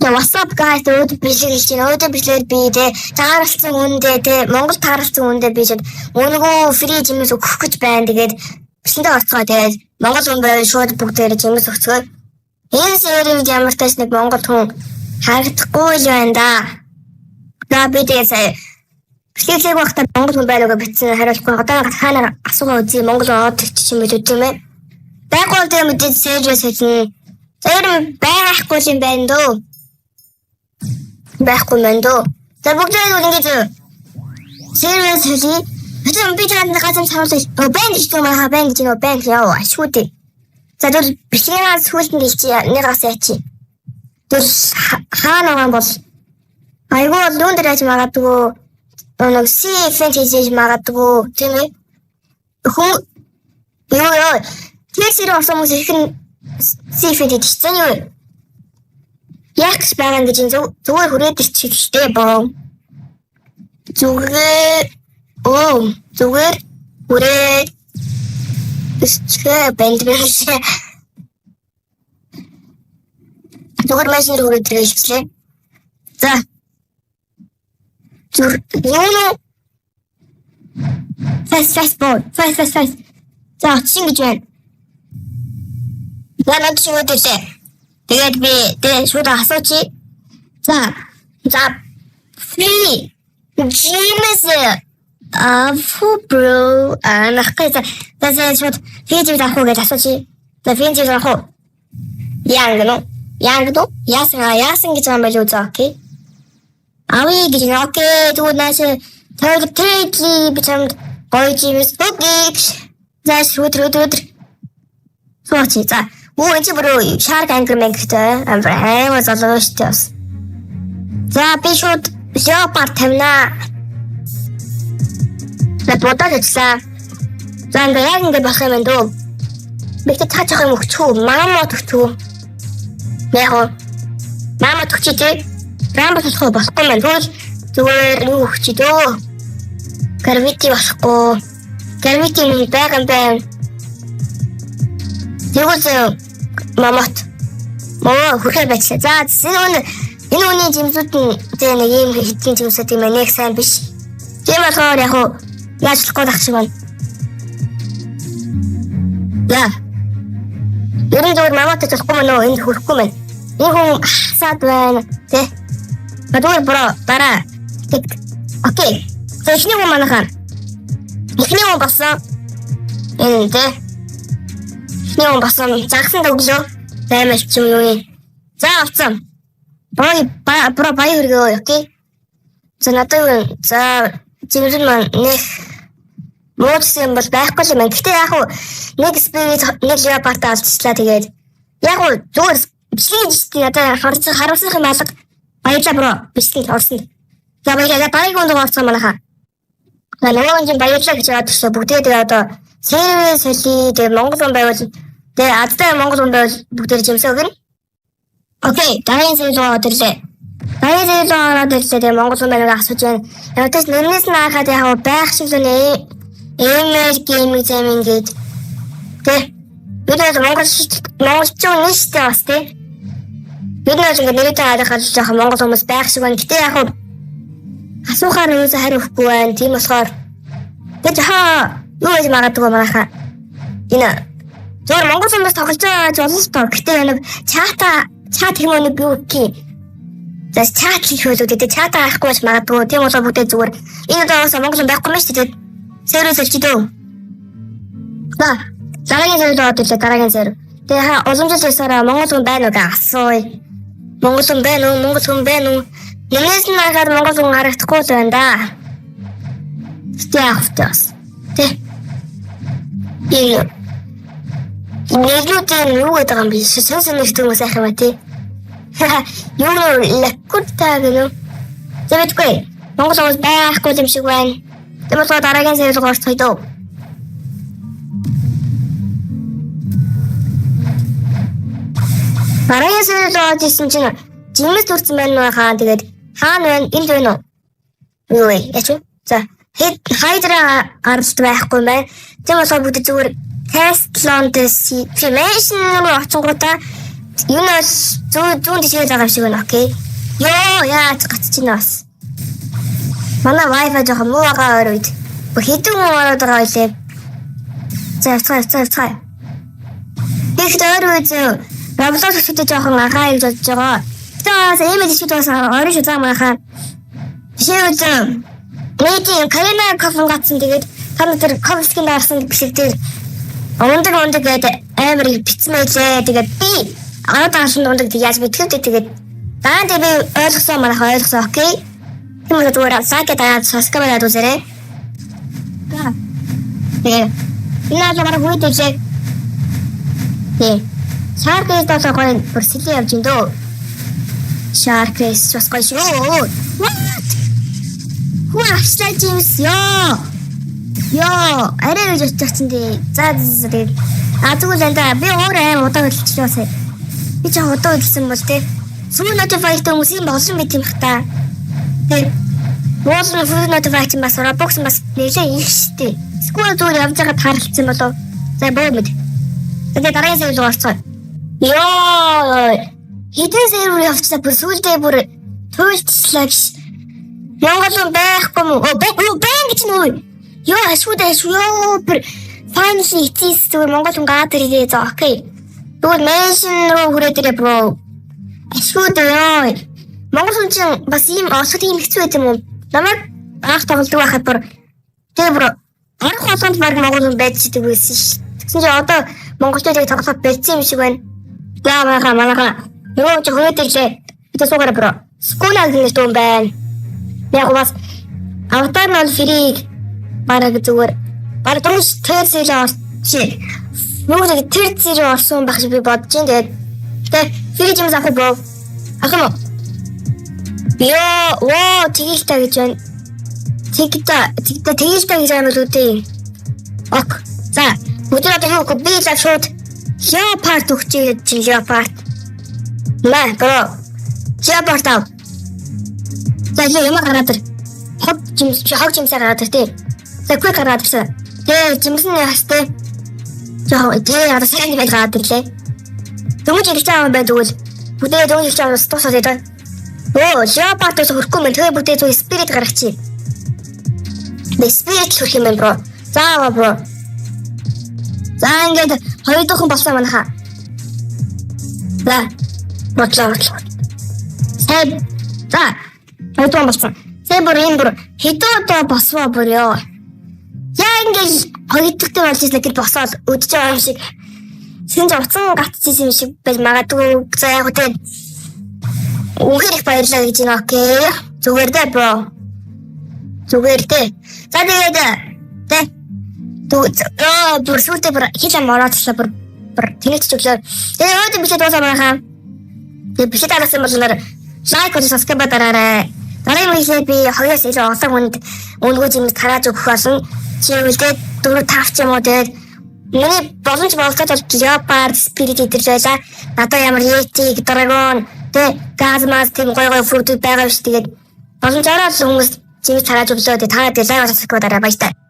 What's up guys? Өөдөө бичлэгч чинь өөдөө бичлэгээр би тааралцсан үндэ Монгол тааралцсан үндэ би ч өнгөө фри жимс өгөх гэж байна. Тэгээд бичлэгээ орцгоо тэгээд Монгол хүн байвал шууд бүгдээрээ жимс өгцгөө. Энэ сервис ямар ч нэг Монгол хүн харагдахгүй л байна да. За би тэгээд сая бичлэгийг багтаа Монгол хүн байраагаа битсэн хариулахгүй. Одоо ханаа асуугаа үзье. Монгол од ч юм уу юм ээ. Байгуул дээр мэдээ сервис хийх. Тэр байхгүй юм байна дөө. Байхгүй мэн дөө. За бүгдээ ингэж сервис хийе. Хэвээ би чамд газар цаалаа. Бэнк гэж байгаа бэнк гэж нөө бэнк яа шүүтэй. За тэр бичлэгээ сүлдэн гэлчи нэгээс ячи. Тэр хаанаа бол айгуу лүүн дээр аж магадгүй нэг си фэнт хийж магадгүй тийм ээ. Хөө ёо тэсэр орсон хүмүүс их си фэнт хийчихсэн юу? Яг ч байгаа гэж зүгээр хүрээд ирчихжээ боо. Зүгээр хүрээд ирчихээ бэндмэш. Зүгээр машин руу хүрээд ирчихлээ. За. Юуно. Фас. За чинь гэж байна. Яагаад ч юм уу дээ. Тэгээд би шууд асуучих. За фри жимс бро нахкайса за шууд фри авах гэж асуучих. За фри авах уу? Янгно яасан гэж юм байл үү окей. Ави гэж окей тэгвэл нааш тэрки би чамд гоё жимс окей. За шууд суучих. За энэ бүр шарк ангер мэгтэй амар залуучтайс. За би шууд леопард тавина. На бодоочсаа. За ингэ болох юм дөө. Би таачих юм өгчүү. Мама өгчүү. Яг мама өгчтэй. Рамбо болохгүй мэн. Зүгээр юу өгчий дөө. Гравити болохгүй. Гравити нь байгаа юм байна. Тэгвэл мамат хүрхээр байцлаа. За энэ үний жимсүүд нь нэг юм хэдийн жимсүүд юм нэг сайн биш. Тийм болохоор яг яаж болохгүй байх шиг байна. За. Ерөн зөвөр мамат болохгүй мөн энэ хүрхгүй мэн. Энэ хүн асаад байна. Тэ. Бадгүй бро дараа. Окей. За ихний хүн манайхан. Ихний хүн басан. Энэ тэ. Нөө басан загсан дөглөө баймаш ч юм уу. За авцсан. Бро бай хөргөө окей. За надад жимсэн маань нэг модсэн бол байхгүй юм байна. Гэтэ яг нэг спирит нэг леопард алдчихлаа тэгээд яг зүгээр бичлэгч надад харуулсан юм алга. Баярлалаа бро. Бичлэг орсон. За баярлалаа. Баяргонд орсон манайха. За нөгөө баярлалаа гэж бодчихсон. Бүгдээ тэгээд одоо сервис хэлий тэгээд Монгол хүн байвал тэгээд адтай Монгол хүн байвал бүгдээр жимсээ өгнө. Окей, дараагийн сервис ордерлээ. Тэгээд Монгол хүн байвал асууж байна. Яг тест нэмнээс нь харахад яг байх шиг л нэ. Гейминг зэмин гээд. Тэгээд бид монголчууд нэштэй бас тий. Бид нэрэтэй харахад жоохон монгол хүмүүс байх шиг байна. Гэтэ яг асуухаар юусаа хариухгүй байна. Тийм болохоор бид юу гэж магадгүй манайхаа. Энэ зөвхөн монгол хүмүүс тоглож байгаа жолс тоо. Гэтэ нэг чат юм уу юу гэх. За чат хийх байлгүй гэдэг чат авахгүй байж магадгүй. Тийм болоо бүгдээ зүгээр. Энэ удаагаас монгол хүн байхгүй юм шүү дээ. Сервис өчтөө. За дараагийн сервис ордерлээ дараагийн сервис. Тэгээ уламжлалсараа монгол хүн байна уу гэж асууя. Монгол хүн байна уу? Нэмээс нь харахад монгол хүн харагдахгүй л байна да. Стяхтас. Тэ. Нэгүтэн юу гэдэг юм бэ? Сонсон нэг хүмүүс ахих юм тий. Юу леккутаа гэнэ. Зэвэтгэе. Монгол хүмүүс байхгүй юм шиг байна. Тэгмээ дараагийн сервис орцгоё дөө. Дараагийн сервис орчихсон чинь жимс төрсэн байна уу хаа тэгээд хаана байна энд байна уу? Юу вэ? Яч вэ? За хайдраа ард байхгүй юм байна. Тийм болохоор бүгд зүгээр тест лондес фимэшн руу очингуудаа юу нэг зүүн тишээ байгаа юм шиг байна. Окей. Ёо яаж гацчихна бас. Манай wifi жоохон муу байгаа үед. Хэдэн ороод байгаа байлээ. За. Их төрөөж Roblox хэвчээ жоохон ахаа гэж бодож байгаа. Тэгээс эмэд шүү дээс орон шүү заа манайхаа. Жишээ нь Мэдээ Карина кофе гацсан тэгээд та нар кофе скин дарсан гэсэлтэй ондог гэдэг амар бицмэлээ тэгээд би аадаарсан ондог яаж мэдхэвтэй тэгээд даа би ойлгосон манайхаа ойлгосон окей. Тэгмээ зүгээр саке даад соскамаа дүүсэрээ. Инаа ямар хүйтэж Шаркэс таасаа бүрсэлээ явж индөө. Шаркэс бас гоё шүү. What? Хуаштай Джеймс ёо арай гэж очсон дээ. За тэгээд тэгвэл би өөр аим удаа хэлчихлээ. Би ч удаа хэлсэн бол тээ. Сүүл notify-тэй хүмүүс юм болсон мэт юм хта. Тэгээд Full notify бас Roblox бас нэлээ их штэ. Скул зүгээр явж байгаа тааралцсан болов. За боо мэд. Тэгээд дараагийн сэйв рүү орцгоо. Ёо хитэн сэйв рүү явчихсан бүр сүүлдээ бүр туйлчлаа гэж. Монгол байхгүй мó? Бэн гэж нөө. Ёо ашуудаа ёо бүр finally it's зүгээр Монгол хүн гад ирээ за окей. Тэгвэл меншн руу хүрээд ирээ бро. Ашуудаа ёо. Монгол хүн чинь бас ийм олоход ийм хэцүү байт юм уу? Намайг анх тоглож байхад бүр тэр бро анх болгонд баг Монгол хүн байж идэг байсан ш. Тэгсэн чинь одоо монголчуудыг тоглоход бэлдсэн юм шиг байна. Яа манайхаа нөгөө ч хүрээд ирлээ. Бид суугаар бро. Скула гэж юм байна. Яг бас аватар нь фриг бараг зүгээр бараг томш тэрсэл чи нөгөө тэрсэл орсон байх шиг би бодож ин тэгээд фриг юм заах бро ахаа ёо тэгэлтэй гэж байна тэгэлтэй гэж юм л үгүй ок за өдөр одоо юу би за шууд Leopard өгчээ чи Leopard нэ бро Leopard аа за юм гараад ир хог жимсээ гараад ир тий за quick гараад ирсэн тий жимсэн ястэй жоо тий одоо сайн байгаад гараад ирлээ дөнгөж ирж байгаа юм байна тэгвэл бүдээ дөнгөж ирж байгаа тусаад идэв оо Leopard-ос хөрөхгүй мэн тэгээ бүдээ зөв spirit гаргачих би spirit хөрөх юм бро заава бро за ингээд хоёр дахин болсон манайхаа за бодлоо сай за Айдуун болсон. Сэбэр энэ бүр хэдүүдээ босвоо бүр ёо. Яа ингэж хоёрдогтой болчихлаа гэж босоод өдөж байгаа юм шиг. Сэнж уцан гатчихсан юм шиг байж магадгүй. За яг үгүй. Үнхээр их баярлалаа гэж байна окей. Зүгээр дээ бро. Зүгээр дээ. За тэгээд тэ. Бүр сүлдээ бүр хилэн мороочлаа бүр тэнэт чөглөө. Тэгээ өөдөө бичээд дуусаа манайхаа. Тэгээ бичээд алсан бол лайк och subscribe дараарай. Дараагийн видеод би хоёроос илүү олон хүнд өнгөө зэмс тарааж өгөх болсон. Чи үлдээд 4-5 ч юм уу тэгээд миний боломж болгож Leopard Spirit идэрч байлаа. Надад ямар Yeti, Dragon, Gazmas тийм гоё фрукт байгаа биш тэгээд боломжоор хүмүүс зэмс тарааж өглөө тэгээд та лайк subscribe дараарай баярлалаа.